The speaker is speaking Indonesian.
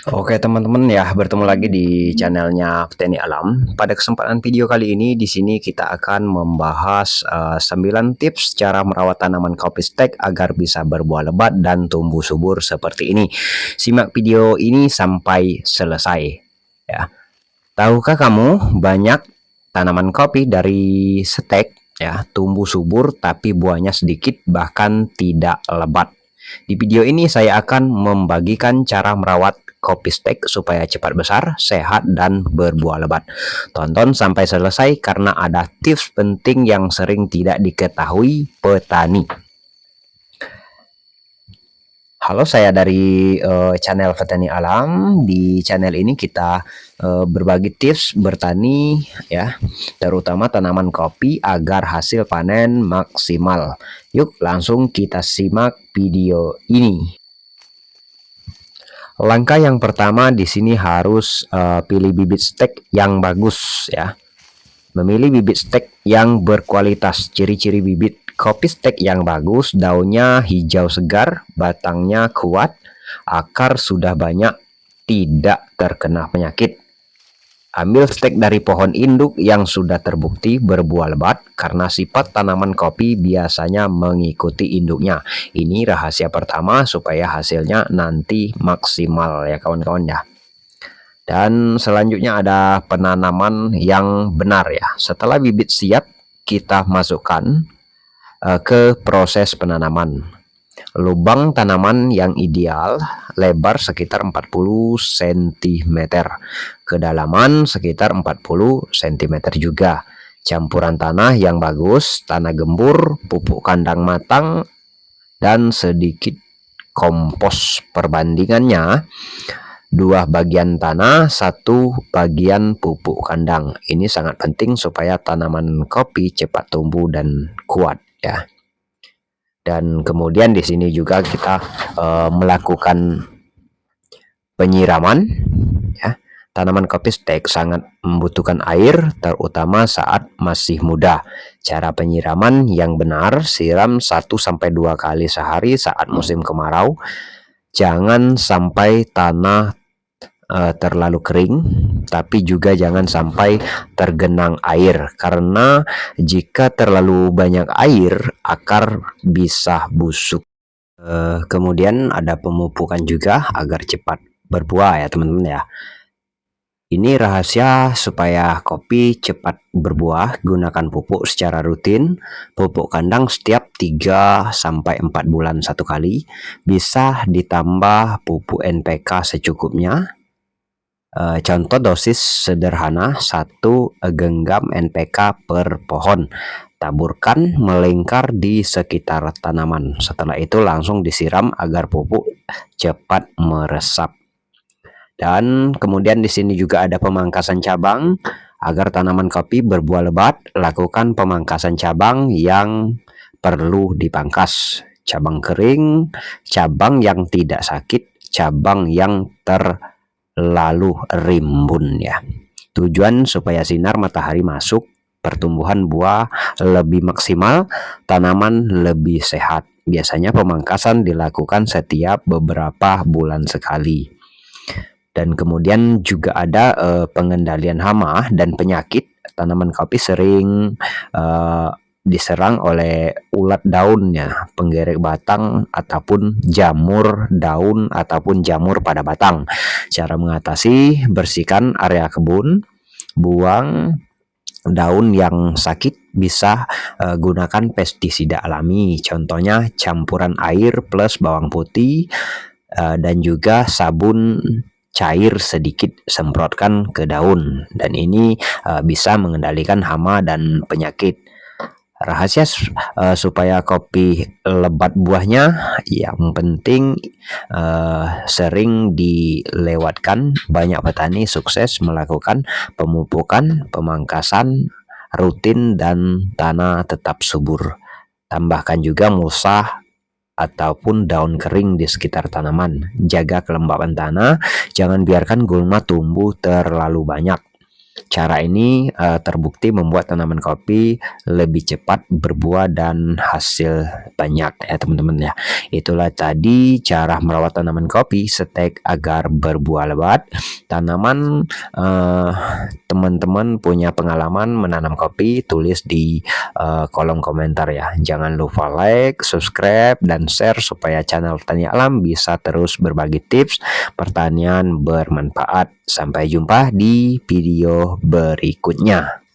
Oke teman-teman ya, bertemu lagi di channelnya Petani Alam. Pada kesempatan video kali ini di sini kita akan membahas 9 tips cara merawat tanaman kopi stek agar bisa berbuah lebat dan tumbuh subur seperti ini. Simak video ini sampai selesai ya. Tahukah kamu banyak tanaman kopi dari stek ya tumbuh subur tapi buahnya sedikit bahkan tidak lebat. Di video ini saya akan membagikan cara merawat kopi stek supaya cepat besar, sehat, dan berbuah lebat. Tonton sampai selesai karena ada tips penting yang sering tidak diketahui petani. Halo, saya dari channel Petani Alam. Di channel ini kita berbagi tips bertani ya, terutama tanaman kopi agar hasil panen maksimal. Yuk langsung kita simak video ini. Langkah yang pertama di sini harus pilih bibit stek yang bagus ya. Memilih bibit stek yang berkualitas. Ciri-ciri bibit kopi stek yang bagus: daunnya hijau segar, batangnya kuat, akar sudah banyak, tidak terkena penyakit. Ambil stek dari pohon induk yang sudah terbukti berbuah lebat karena sifat tanaman kopi biasanya mengikuti induknya. Ini rahasia pertama supaya hasilnya nanti maksimal ya kawan-kawan ya. Dan selanjutnya ada penanaman yang benar ya. Setelah bibit siap, kita masukkan ke proses penanaman. Lubang tanaman yang ideal lebar sekitar 40 cm, kedalaman sekitar 40 cm juga. Campuran tanah yang bagus, tanah gembur, pupuk kandang matang, dan sedikit kompos. Perbandingannya 2 bagian tanah, 1 bagian pupuk kandang. Ini sangat penting supaya tanaman kopi cepat tumbuh dan kuat ya. Dan kemudian di sini juga kita melakukan penyiraman ya. Tanaman kopi stek sangat membutuhkan air terutama saat masih muda. Cara penyiraman yang benar: siram 1-2 kali sehari saat musim kemarau. Jangan sampai tanah terlalu kering, tapi juga jangan sampai tergenang air, karena jika terlalu banyak air akar bisa busuk. Kemudian ada pemupukan juga agar cepat berbuah ya teman-teman ya. Ini rahasia supaya kopi cepat berbuah. Gunakan pupuk secara rutin. Pupuk kandang setiap 3-4 bulan 1 kali. Bisa ditambah pupuk NPK secukupnya. Contoh dosis sederhana: 1 genggam NPK per pohon. Taburkan melingkar di sekitar tanaman. Setelah itu langsung disiram agar pupuk cepat meresap. Dan kemudian di sini juga ada pemangkasan cabang agar tanaman kopi berbuah lebat. Lakukan pemangkasan cabang yang perlu dipangkas: cabang kering, cabang yang tidak sakit, cabang yang terlalu rimbun ya. Tujuan supaya sinar matahari masuk, pertumbuhan buah lebih maksimal, tanaman lebih sehat. Biasanya pemangkasan dilakukan setiap beberapa bulan sekali. Dan kemudian juga ada pengendalian hama dan penyakit. Tanaman kopi sering diserang oleh ulat daunnya, penggerek batang, ataupun jamur daun ataupun jamur pada batang. Cara mengatasi: bersihkan area kebun, buang daun yang sakit, bisa gunakan pestisida alami, contohnya campuran air plus bawang putih dan juga sabun cair sedikit, semprotkan ke daun, dan ini bisa mengendalikan hama dan penyakit. Rahasia supaya kopi lebat buahnya, yang penting sering dilewatkan. Banyak petani sukses melakukan pemupukan, pemangkasan rutin, dan tanah tetap subur. Tambahkan juga mulsa ataupun daun kering di sekitar tanaman. Jaga kelembapan tanah, jangan biarkan gulma tumbuh terlalu banyak. Cara ini terbukti membuat tanaman kopi lebih cepat berbuah dan hasil banyak ya teman-teman ya. Itulah tadi cara merawat tanaman kopi stek agar berbuah lebat. Tanaman teman-teman punya pengalaman menanam kopi, tulis di kolom komentar ya. Jangan lupa like, subscribe, dan share supaya channel Tani Alam bisa terus berbagi tips pertanian bermanfaat. Sampai jumpa di video berikutnya.